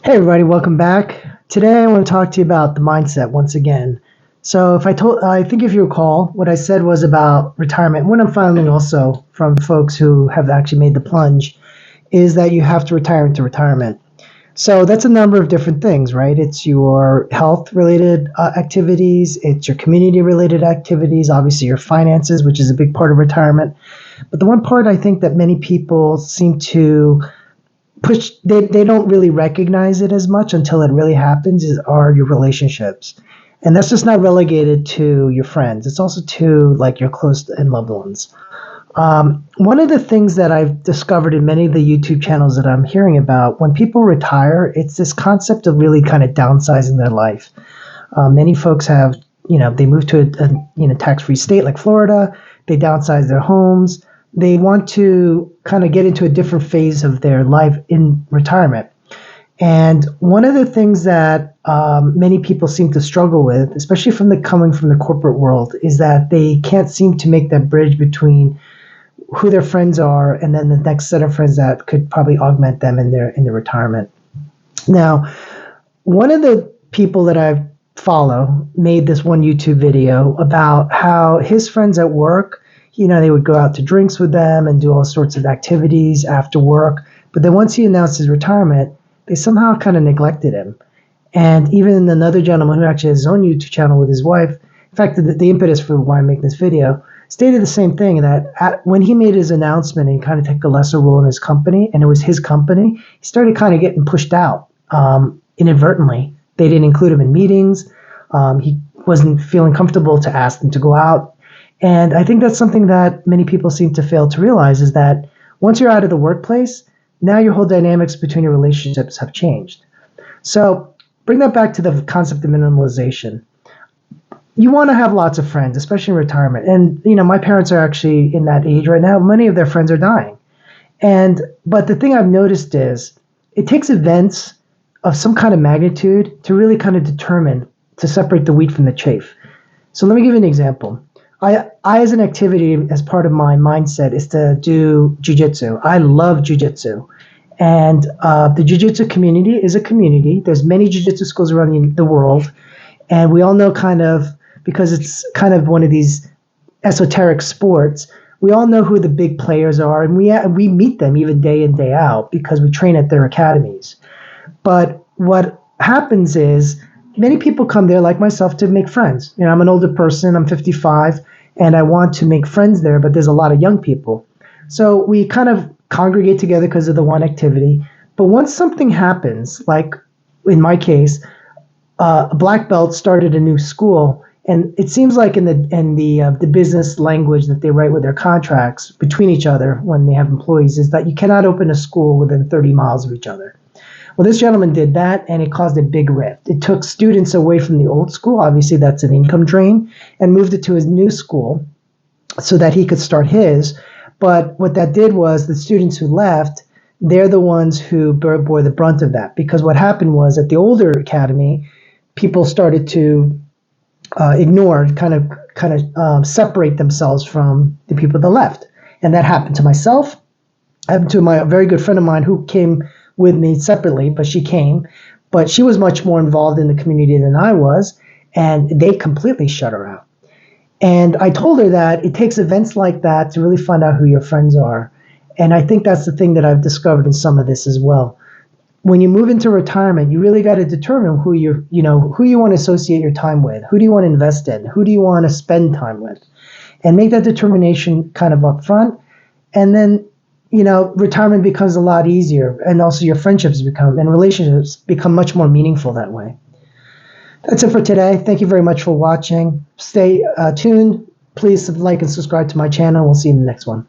Hey everybody, welcome back. Today I want to talk to you about the mindset once again. So I think if you recall, what I said was about retirement. What I'm finding also from folks who have actually made the plunge is that you have to retire into retirement. So that's a number of different things, right? It's your health related activities, it's your community related activities, obviously your finances, which is a big part of retirement. But the one part I think that many people seem to they don't really recognize it as much until it really happens are your relationships, and that's just not relegated to your friends, it's also to like your close and loved ones. One of the things that I've discovered in many of the YouTube channels that I'm hearing about, when people retire, it's this concept of really kind of downsizing their life. Many folks have, they move to a tax-free state like Florida. They downsize their homes. They want to kind of get into a different phase of their life in retirement. And one of the things that many people seem to struggle with, especially coming from the corporate world, is that they can't seem to make that bridge between who their friends are and then the next set of friends that could probably augment them in their retirement. Now, one of the people that I follow made this one YouTube video about how his friends at work, they would go out to drinks with them and do all sorts of activities after work. But then once he announced his retirement, they somehow kind of neglected him. And even another gentleman who actually has his own YouTube channel with his wife, in fact, the impetus for why I'm making this video, stated the same thing, that when he made his announcement and kind of took a lesser role in his company, and it was his company, he started kind of getting pushed out inadvertently. They didn't include him in meetings. He wasn't feeling comfortable to ask them to go out. And I think that's something that many people seem to fail to realize, is that once you're out of the workplace, now your whole dynamics between your relationships have changed. So bring that back to the concept of minimalization. You want to have lots of friends, especially in retirement. And, my parents are actually in that age right now. Many of their friends are dying. But the thing I've noticed is it takes events of some kind of magnitude to really kind of determine, to separate the wheat from the chaff. So let me give you an example. I as an activity, as part of my mindset, is to do jujitsu. I love jujitsu. And the jiu-jitsu community is a community. There's many jiu-jitsu schools around the world. And we all know, kind of, because it's kind of one of these esoteric sports, we all know who the big players are. And we meet them even day in, day out, because we train at their academies. But what happens is many people come there, like myself, to make friends. I'm an older person. I'm 55, and I want to make friends there, but there's a lot of young people. So we kind of congregate together because of the one activity. But once something happens, like in my case, a black belt started a new school, and it seems like in the business language that they write with their contracts between each other when they have employees, is that you cannot open a school within 30 miles of each other. Well, this gentleman did that, and it caused a big rift. It took students away from the old school. Obviously, that's an income drain, and moved it to his new school so that he could start his. But what that did was, the students who left, they're the ones who bore the brunt of that. Because what happened was, at the older academy, people started to ignore, separate themselves from the people that left. And that happened to myself, happened to a very good friend of mine who came with me separately, but she came. But she was much more involved in the community than I was, and they completely shut her out. And I told her that it takes events like that to really find out who your friends are. And I think that's the thing that I've discovered in some of this as well. When you move into retirement, you really got to determine who who you want to associate your time with. Who do you want to invest in? Who do you want to spend time with? And make that determination kind of up front. And then, retirement becomes a lot easier. And also your and relationships become much more meaningful that way. That's it for today. Thank you very much for watching. Stay tuned. Please like and subscribe to my channel. We'll see you in the next one.